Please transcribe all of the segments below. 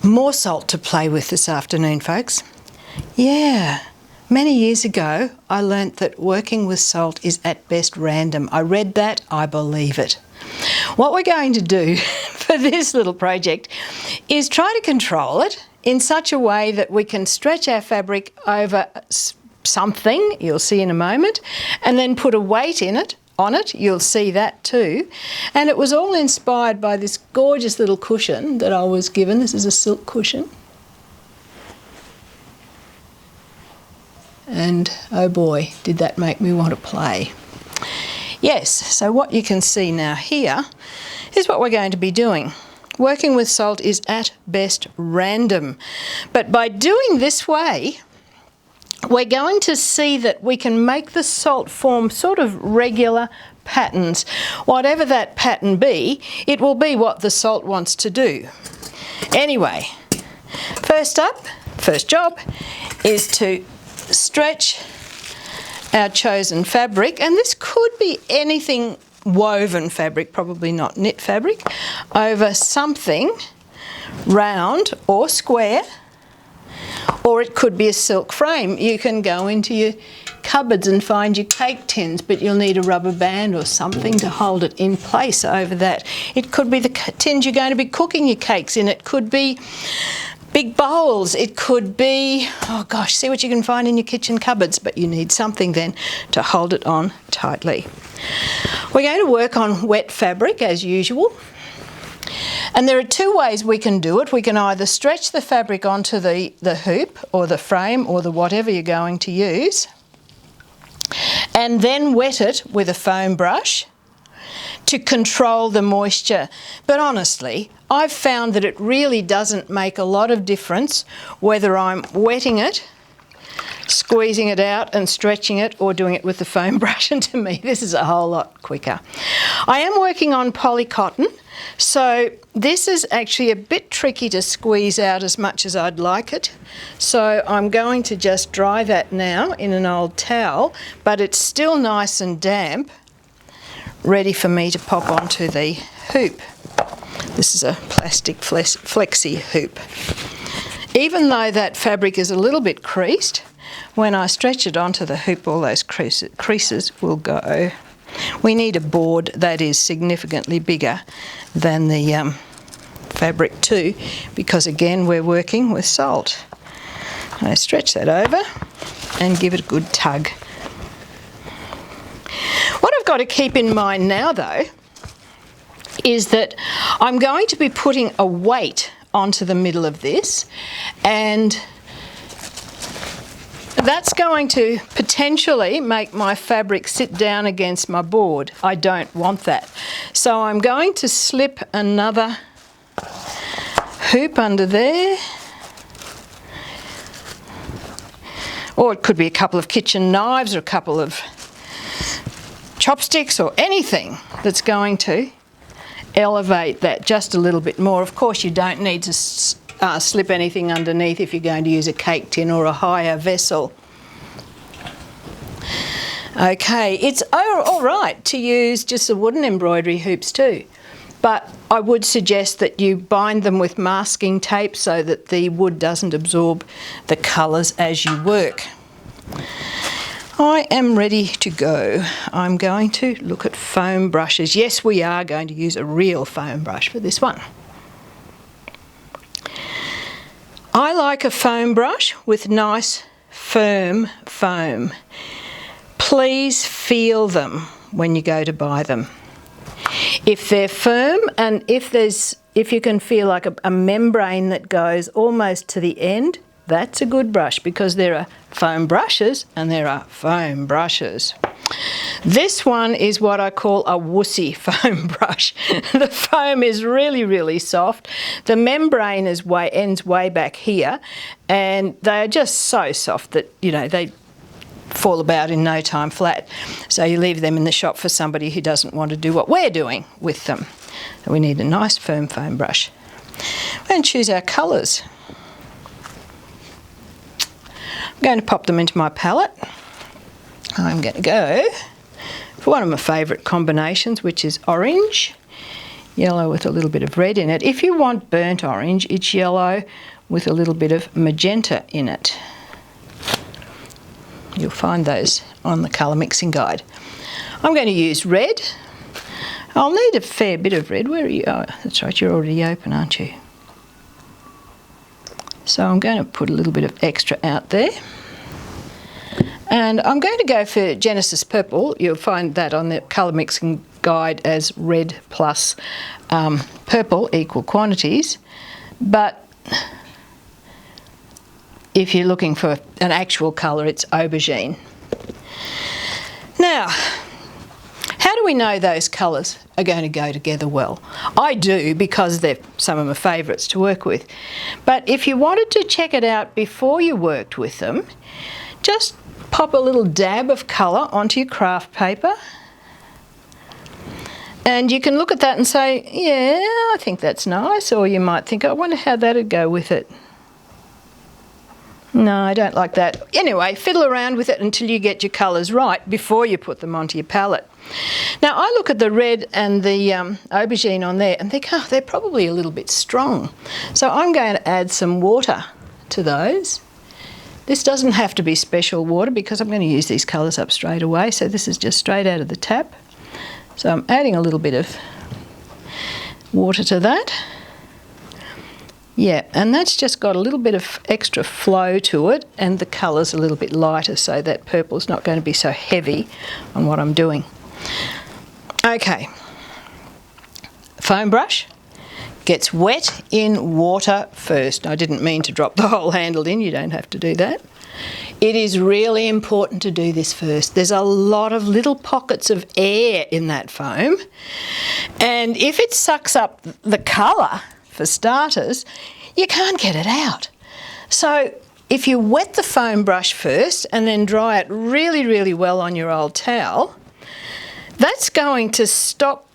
More salt to play with this afternoon, folks. Yeah, many years ago I learnt that working with salt is at best random. I read that, I believe it. What we're going to do for this little project is try to control it in such a way that we can stretch our fabric over something, you'll see in a moment, and then put a weight on it, you'll see that too. And it was all inspired by this gorgeous little cushion that I was given. This is a silk cushion. And oh boy, did that make me want to play. Yes, so what you can see now here is what we're going to be doing. Working with salt is at best random. But by doing this way, we're going to see that we can make the salt form sort of regular patterns. Whatever that pattern be, it will be what the salt wants to do. Anyway, first job is to stretch our chosen fabric, and this could be anything woven fabric, probably not knit fabric, over something round or square. Or it could be a silk frame. You can go into your cupboards and find your cake tins, but you'll need a rubber band or something to hold it in place over that. It could be the tins you're going to be cooking your cakes in. It could be big bowls. It could be, oh gosh, see what you can find in your kitchen cupboards, but you need something then to hold it on tightly. We're going to work on wet fabric as usual. And there are two ways we can do it. We can either stretch the fabric onto the hoop or the frame or the whatever you're going to use, and then wet it with a foam brush to control the moisture. But honestly, I've found that it really doesn't make a lot of difference whether I'm wetting it, squeezing it out and stretching it, or doing it with the foam brush, and to me this is a whole lot quicker. I am working on poly cotton, so this is actually a bit tricky to squeeze out as much as I'd like it. So I'm going to just dry that now in an old towel, but it's still nice and damp, ready for me to pop onto the hoop. This is a plastic flexi hoop. Even though that fabric is a little bit creased, when I stretch it onto the hoop, all those creases will go. We need a board that is significantly bigger than the fabric too, because again we're working with salt. I stretch that over and give it a good tug. What I've got to keep in mind now though is that I'm going to be putting a weight onto the middle of this, and that's going to potentially make my fabric sit down against my board. I don't want that. So I'm going to slip another hoop under there. Or it could be a couple of kitchen knives or a couple of chopsticks or anything that's going to elevate that just a little bit more. Of course, you don't need to slip anything underneath if you're going to use a cake tin or a higher vessel. Okay, it's all right to use just the wooden embroidery hoops too, but I would suggest that you bind them with masking tape so that the wood doesn't absorb the colours as you work. I am ready to go. I'm going to look at foam brushes. Yes, we are going to use a real foam brush for this one. I like a foam brush with nice firm foam. Please feel them when you go to buy them. If they're firm and if you can feel like a membrane that goes almost to the end, that's a good brush, because there are foam brushes and there are foam brushes. This one is what I call a wussy foam brush. The foam is really, really soft. The membrane ends way back here, and they are just so soft that, you know, they fall about in no time flat. So you leave them in the shop for somebody who doesn't want to do what we're doing with them. So we need a nice firm foam brush. We're going to choose our colours. I'm going to pop them into my palette. I'm going to go for one of my favourite combinations, which is orange, Yellow with a little bit of red in it. If you want burnt orange, it's yellow with a little bit of magenta in it. You'll find those on the colour mixing guide. I'm going to use red. I'll need a fair bit of red. Where are you? Oh, that's right, you're already open, aren't you? So I'm going to put a little bit of extra out there. And I'm going to go for Genesis Purple. You'll find that on the colour mixing guide as red plus purple equal quantities. But if you're looking for an actual colour, it's aubergine. Now, how do we know those colours are going to go together well? I do, because they're some of my favourites to work with. But if you wanted to check it out before you worked with them, just pop a little dab of colour onto your craft paper. And you can look at that and say, yeah, I think that's nice. Or you might think, I wonder how that'd go with it. No, I don't like that. Anyway, fiddle around with it until you get your colours right before you put them onto your palette. Now, I look at the red and the aubergine on there and think, oh, they're probably a little bit strong. So I'm going to add some water to those. This doesn't have to be special water because I'm going to use these colours up straight away. So this is just straight out of the tap. So I'm adding a little bit of water to that. Yeah, and that's just got a little bit of extra flow to it, and the colour's a little bit lighter, so that purple's not going to be so heavy on what I'm doing. Okay, foam brush gets wet in water first. I didn't mean to drop the whole handle in, you don't have to do that. It is really important to do this first. There's a lot of little pockets of air in that foam, and if it sucks up the colour, for starters, you can't get it out. So if you wet the foam brush first and then dry it really, really well on your old towel, that's going to stop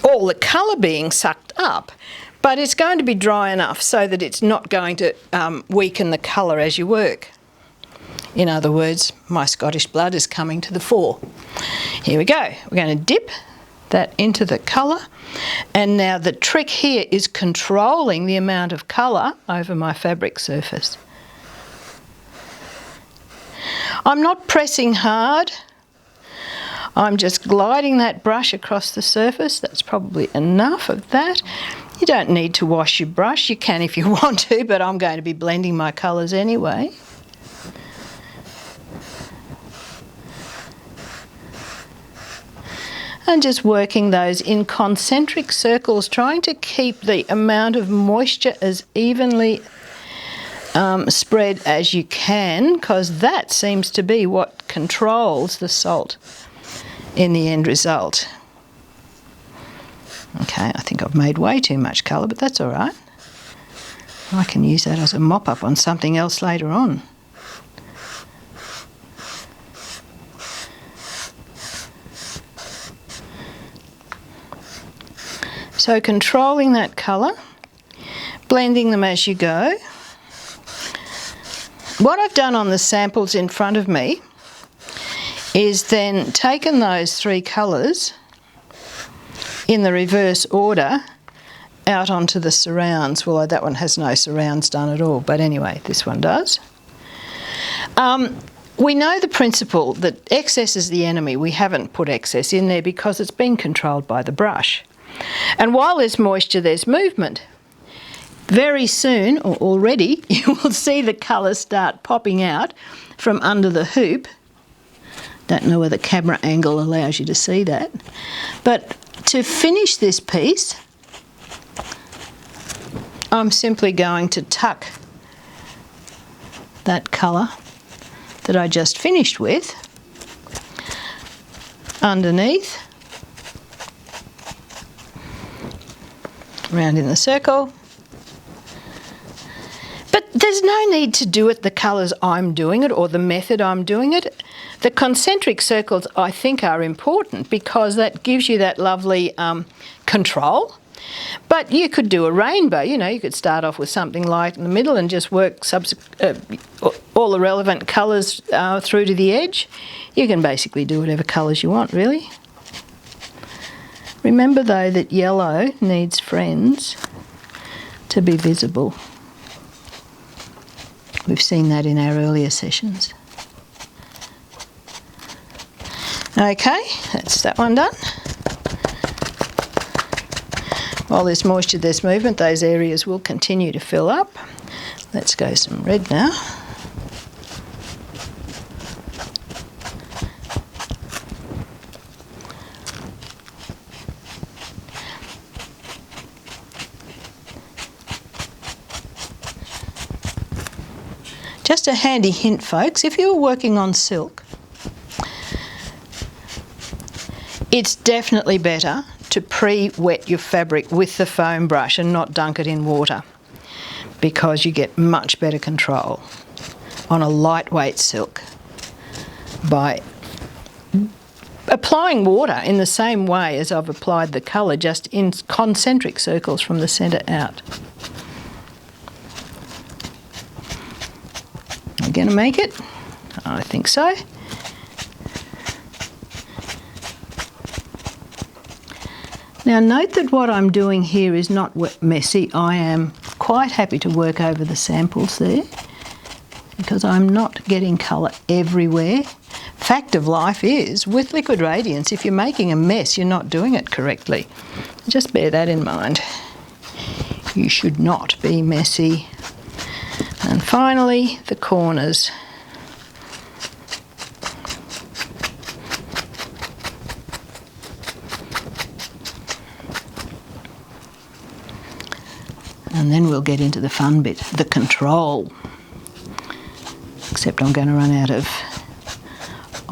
all the colour being sucked up, but it's going to be dry enough so that it's not going to weaken the colour as you work. In other words, my Scottish blood is coming to the fore. Here we go. We're going to dip that into the colour, and now the trick here is controlling the amount of colour over my fabric surface. I'm not pressing hard, I'm just gliding that brush across the surface. That's probably enough of that. You don't need to wash your brush, you can if you want to, but I'm going to be blending my colours anyway. And just working those in concentric circles, trying to keep the amount of moisture as evenly spread as you can, because that seems to be what controls the salt in the end result. Okay, I think I've made way too much colour, but that's all right. I can use that as a mop-up on something else later on. So controlling that colour, blending them as you go. What I've done on the samples in front of me is then taken those three colours in the reverse order out onto the surrounds. Well, that one has no surrounds done at all, but anyway, this one does. We know the principle that excess is the enemy. We haven't put excess in there because it's been controlled by the brush. And while there's moisture, there's movement. Very soon, or already, you will see the colours start popping out from under the hoop. Don't know whether the camera angle allows you to see that. But to finish this piece, I'm simply going to tuck that colour that I just finished with underneath, round in the circle. But there's no need to do it the colours I'm doing it or the method I'm doing it. The concentric circles I think are important because that gives you that lovely control. But you could do a rainbow, you know, you could start off with something light in the middle and just work all the relevant colours through to the edge. You can basically do whatever colours you want, really. Remember though that yellow needs friends to be visible. We've seen that in our earlier sessions. Okay, that's that one done. While there's moisture, there's movement, those areas will continue to fill up. Let's go some red now. Just a handy hint, folks, if you're working on silk, it's definitely better to pre-wet your fabric with the foam brush and not dunk it in water, because you get much better control on a lightweight silk by applying water in the same way as I've applied the colour, just in concentric circles from the centre out. We're going to make it? I think so. Now note that what I'm doing here is not messy. I am quite happy to work over the samples there because I'm not getting colour everywhere. Fact of life is, with liquid radiance, if you're making a mess, you're not doing it correctly. Just bear that in mind. You should not be messy. And finally, the corners. And then we'll get into the fun bit, the control. Except I'm going to run out of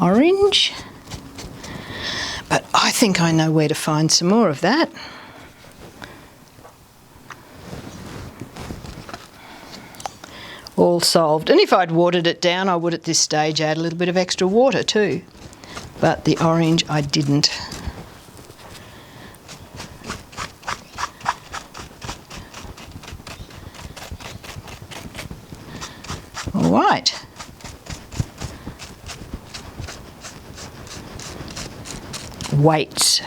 orange. But I think I know where to find some more of that. All solved. And if I'd watered it down, I would at this stage add a little bit of extra water too. But the orange I didn't. All right. Weights.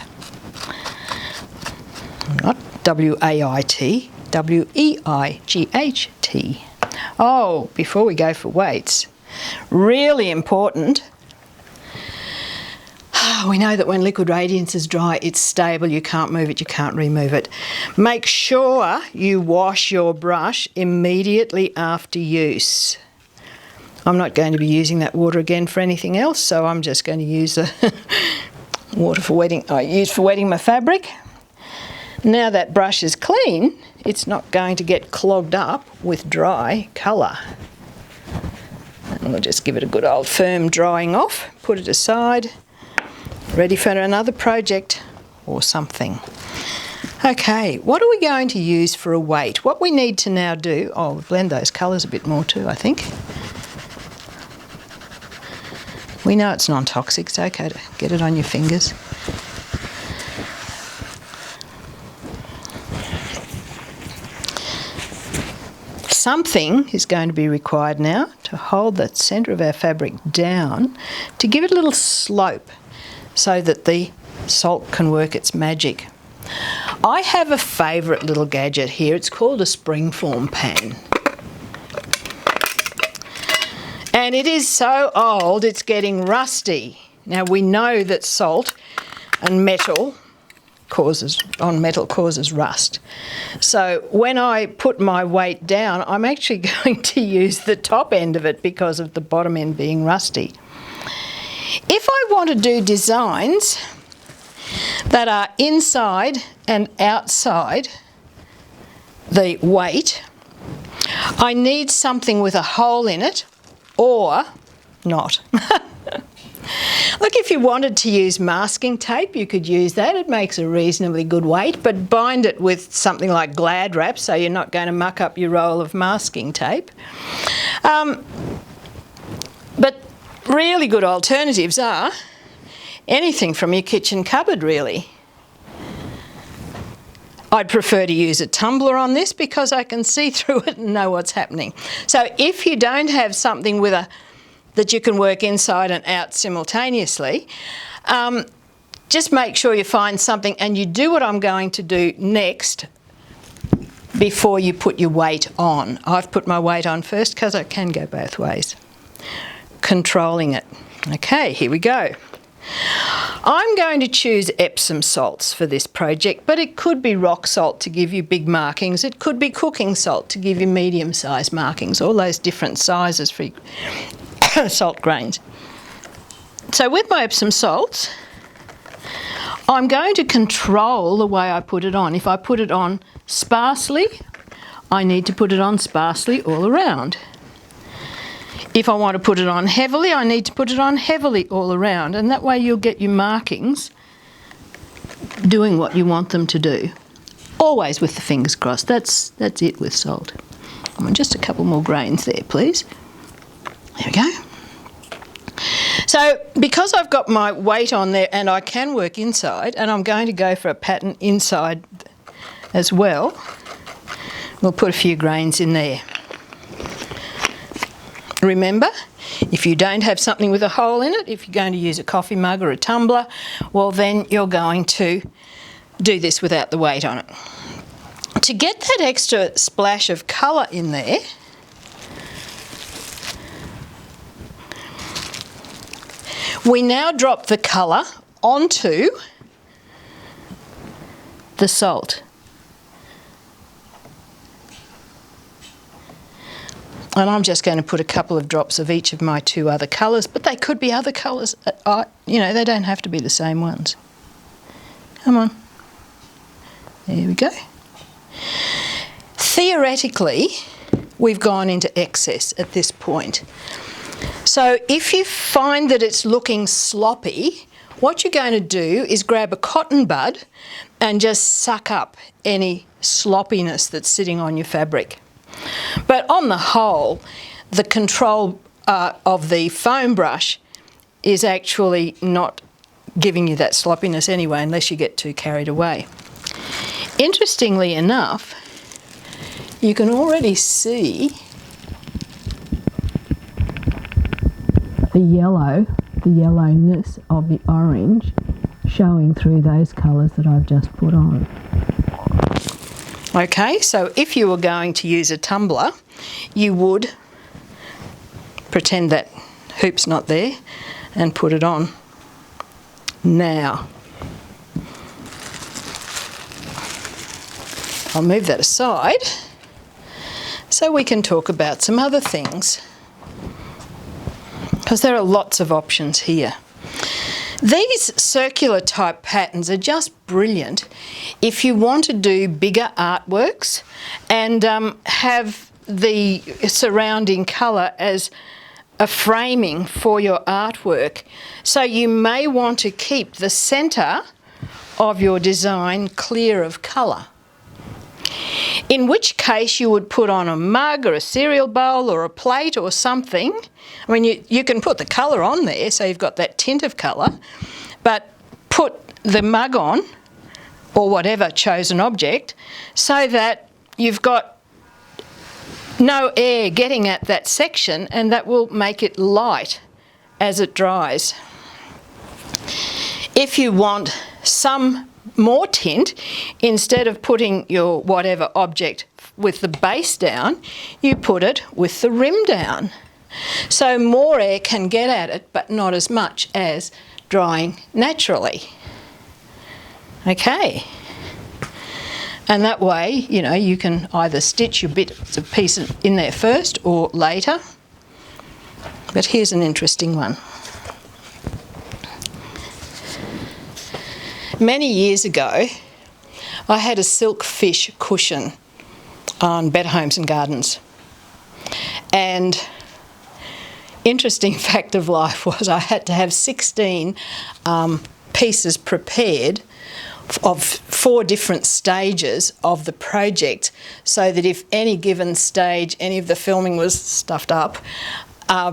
Not W-A-I-T, W-E-I-G-H-T. Oh, before we go for weights, really important. We know that when liquid radiance is dry, it's stable, you can't move it, you can't remove it. Make sure you wash your brush immediately after use. I'm not going to be using that water again for anything else, so I'm just going to use the water for wetting, I use for wetting my fabric. Now that brush is clean, it's not going to get clogged up with dry colour. And we'll just give it a good old firm drying off, put it aside, ready for another project or something. Okay, what are we going to use for a weight? What we need to now do, oh, blend those colours a bit more too, I think. We know it's non-toxic, it's okay to get it on your fingers. Something is going to be required now to hold the centre of our fabric down to give it a little slope so that the salt can work its magic. I have a favourite little gadget here. It's called a springform pan. And it is so old it's getting rusty. Now we know that salt and metal causes rust. So when I put my weight down, I'm actually going to use the top end of it because of the bottom end being rusty. If I want to do designs that are inside and outside the weight, I need something with a hole in it or not. Look, if you wanted to use masking tape, you could use that. It makes a reasonably good weight, but bind it with something like Glad Wrap so you're not going to muck up your roll of masking tape. But really good alternatives are anything from your kitchen cupboard, really. I'd prefer to use a tumbler on this because I can see through it and know what's happening. So if you don't have something with that you can work inside and out simultaneously, just make sure you find something and you do what I'm going to do next before you put your weight on. I've put my weight on first because I can go both ways. Controlling it. Okay, here we go. I'm going to choose Epsom salts for this project, but it could be rock salt to give you big markings. It could be cooking salt to give you medium-sized markings, all those different sizes for salt grains. So with my Epsom salts, I'm going to control the way I put it on. If I put it on sparsely, I need to put it on sparsely all around. If I want to put it on heavily, I need to put it on heavily all around, and that way you'll get your markings doing what you want them to do. Always with the fingers crossed. That's it with salt. I want just a couple more grains there, please. There we go. So because I've got my weight on there and I can work inside, and I'm going to go for a pattern inside as well, we'll put a few grains in there. Remember, if you don't have something with a hole in it, if you're going to use a coffee mug or a tumbler, well then you're going to do this without the weight on it. To get that extra splash of colour in there, we now drop the colour onto the salt. And I'm just going to put a couple of drops of each of my two other colours, but they could be other colours. You know, they don't have to be the same ones. Come on. There we go. Theoretically, we've gone into excess at this point. So if you find that it's looking sloppy, what you're going to do is grab a cotton bud and just suck up any sloppiness that's sitting on your fabric. But on the whole, the control of the foam brush is actually not giving you that sloppiness anyway, unless you get too carried away. Interestingly enough, you can already see the yellowness of the orange showing through those colours that I've just put on. Okay, so if you were going to use a tumbler, you would pretend that hoop's not there and put it on. Now, I'll move that aside so we can talk about some other things, because there are lots of options here. These circular type patterns are just brilliant if you want to do bigger artworks and have the surrounding colour as a framing for your artwork. So you may want to keep the centre of your design clear of colour. In which case you would put on a mug or a cereal bowl or a plate or something. I mean, you can put the colour on there, so you've got that tint of colour, but put the mug on, or whatever chosen object, so that you've got no air getting at that section, and that will make it light as it dries. If you want some more tint, instead of putting your whatever object with the base down, you put it with the rim down. So more air can get at it, but not as much as drying naturally. Okay. And that way, you know, you can either stitch your bits of pieces in there first or later. But here's an interesting one. Many years ago, I had a silk fish cushion on Better Homes and Gardens. And interesting fact of life was I had to have 16 pieces prepared of 4 different stages of the project, so that if any given stage, any of the filming was stuffed up,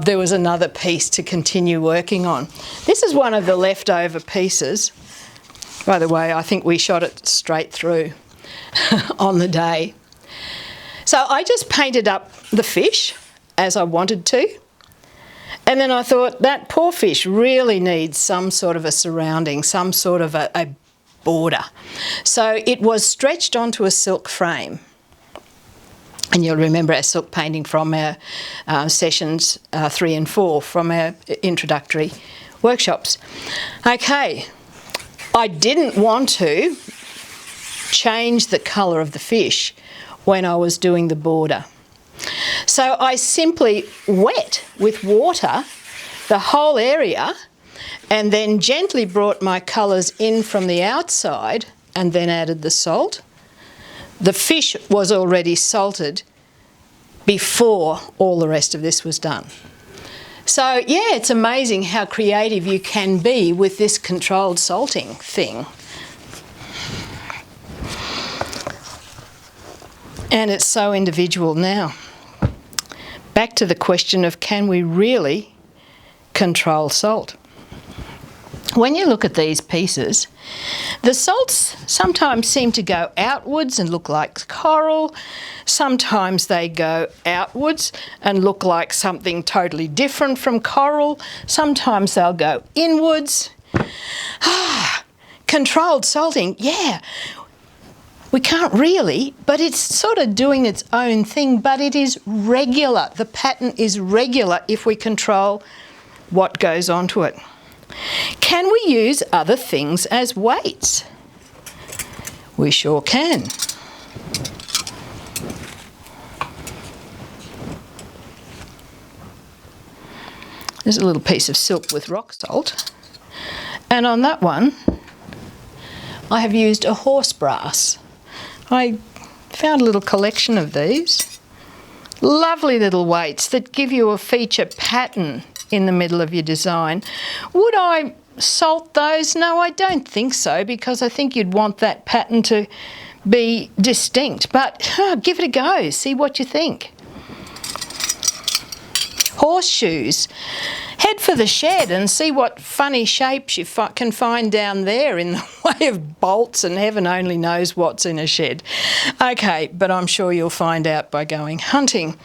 there was another piece to continue working on. This is one of the leftover pieces. By the way, I think we shot it straight through on the day. So I just painted up the fish as I wanted to, And then I thought, that poor fish really needs some sort of a surrounding, some sort of a border. So it was stretched onto a silk frame. And you'll remember our silk painting from our sessions 3 and 4 from our introductory workshops. Okay, I didn't want to change the colour of the fish when I was doing the border. So I simply wet with water the whole area and then gently brought my colours in from the outside and then added the salt. The fish was already salted before all the rest of this was done. So yeah, it's amazing how creative you can be with this controlled salting thing. And it's so individual now. Back to the question of, can we really control salt? When you look at these pieces, the salts sometimes seem to go outwards and look like coral. Sometimes they go outwards and look like something totally different from coral. Sometimes they'll go inwards. Controlled salting, yeah. We can't really, but it's sort of doing its own thing, but it is regular. The pattern is regular if we control what goes onto it. Can we use other things as weights? We sure can. There's a little piece of silk with rock salt, and on that one I have used a horse brass. I found a little collection of these. Lovely little weights that give you a feature pattern in the middle of your design. Would I salt those? No, I don't think so, because I think you'd want that pattern to be distinct. But give it a go, see what you think. Horseshoes. Head for the shed and see what funny shapes you can find down there in the way of bolts, and heaven only knows what's in a shed. Okay, but I'm sure you'll find out by going hunting.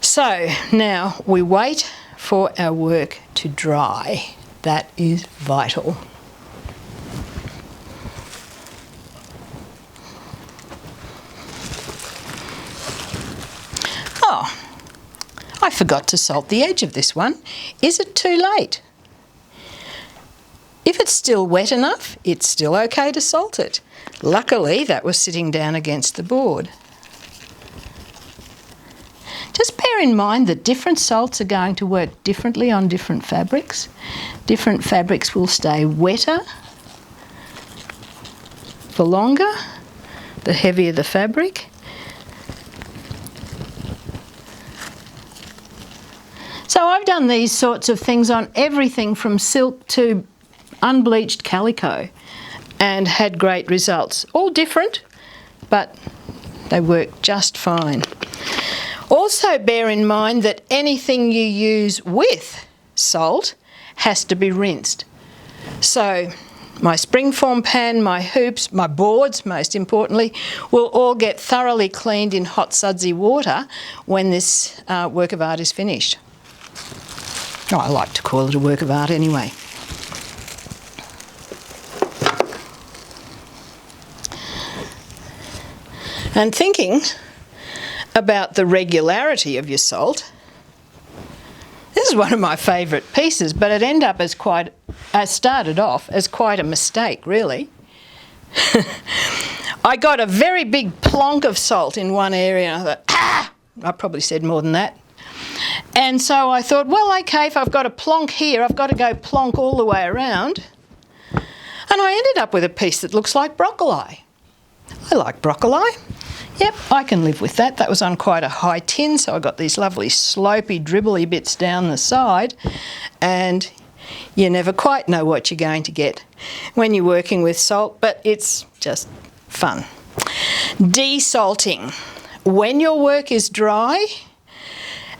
So now we wait for our work to dry. That is vital. Oh, I forgot to salt the edge of this one. Is it too late? If it's still wet enough, it's still okay to salt it. Luckily, that was sitting down against the board. Just bear in mind that different salts are going to work differently on different fabrics. Different fabrics will stay wetter for longer, the heavier the fabric. So I've done these sorts of things on everything from silk to unbleached calico and had great results. All different, but they work just fine. Also bear in mind that anything you use with salt has to be rinsed. So my springform pan, my hoops, my boards most importantly, will all get thoroughly cleaned in hot sudsy water when this work of art is finished. Oh, I like to call it a work of art anyway. And thinking about the regularity of your salt, this is one of my favourite pieces, but it ended up as started off as quite a mistake, really. I got a very big plonk of salt in one area, and I thought, I probably said more than that. And so I thought, well, okay, if I've got a plonk here, I've got to go plonk all the way around. And I ended up with a piece that looks like broccoli. I like broccoli. Yep, I can live with that. That was on quite a high tin, so I got these lovely slopey, dribbly bits down the side, and you never quite know what you're going to get when you're working with salt, but it's just fun. Desalting. When your work is dry,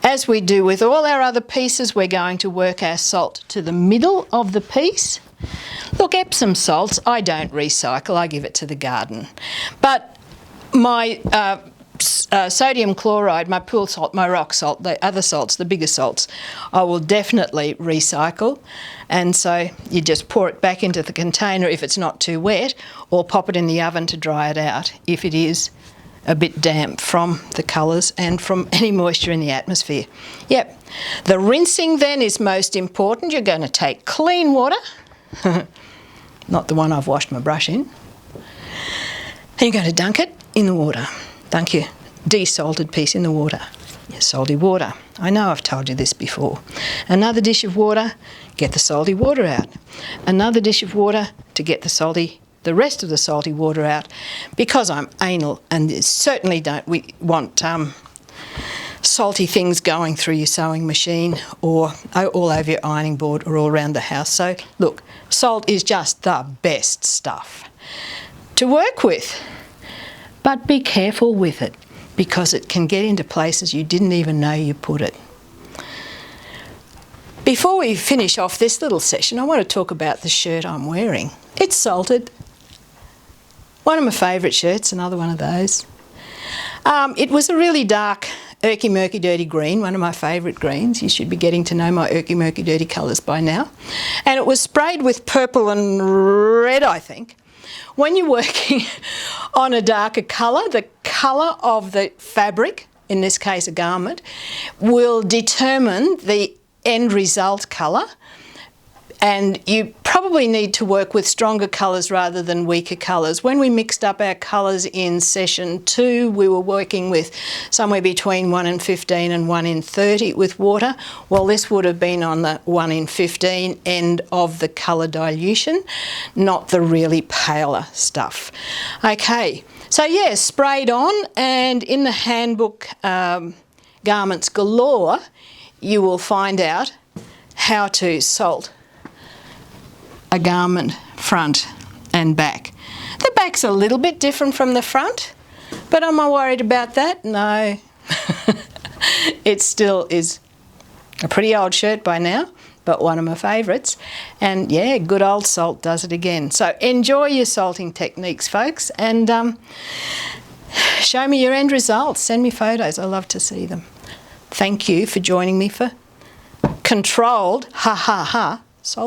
as we do with all our other pieces, we're going to work our salt to the middle of the piece. Look, Epsom salts, I don't recycle, I give it to the garden. But my sodium chloride, my pool salt, my rock salt, the other salts, the bigger salts, I will definitely recycle. And so you just pour it back into the container if it's not too wet, or pop it in the oven to dry it out if it is a bit damp from the colours and from any moisture in the atmosphere. Yep. The rinsing then is most important. You're going to take clean water, not the one I've washed my brush in, and you're going to dunk it in the water. Dunk your desalted piece in the water, your salty water. I know I've told you this before. Another dish of water, get the salty water out. Another dish of water to get the rest of the salty water out. Because I'm anal and certainly don't want salty things going through your sewing machine or all over your ironing board or all around the house. So look, salt is just the best stuff to work with. But be careful with it, because it can get into places you didn't even know you put it. Before we finish off this little session, I want to talk about the shirt I'm wearing. It's salted. One of my favourite shirts, another one of those. It was a really dark, Erky Murky Dirty green, one of my favourite greens. You should be getting to know my Erky Murky Dirty colours by now. And it was sprayed with purple and red, I think. When you're working on a darker colour, the colour of the fabric, in this case a garment, will determine the end result colour. And you probably need to work with stronger colours rather than weaker colours. When we mixed up our colours in session 2, we were working with somewhere between 1 in 15 and 1 in 30 with water. Well, this would have been on the 1 in 15 end of the colour dilution, not the really paler stuff. Okay, so yeah, sprayed on, and in the handbook Garments Galore, you will find out how to salt a garment front and back. The back's a little bit different from the front, but am I worried about that? No. It still is a pretty old shirt by now, but one of my favourites. And yeah, good old salt does it again. So enjoy your salting techniques, folks, and show me your end results. Send me photos. I love to see them. Thank you for joining me for controlled, ha ha ha,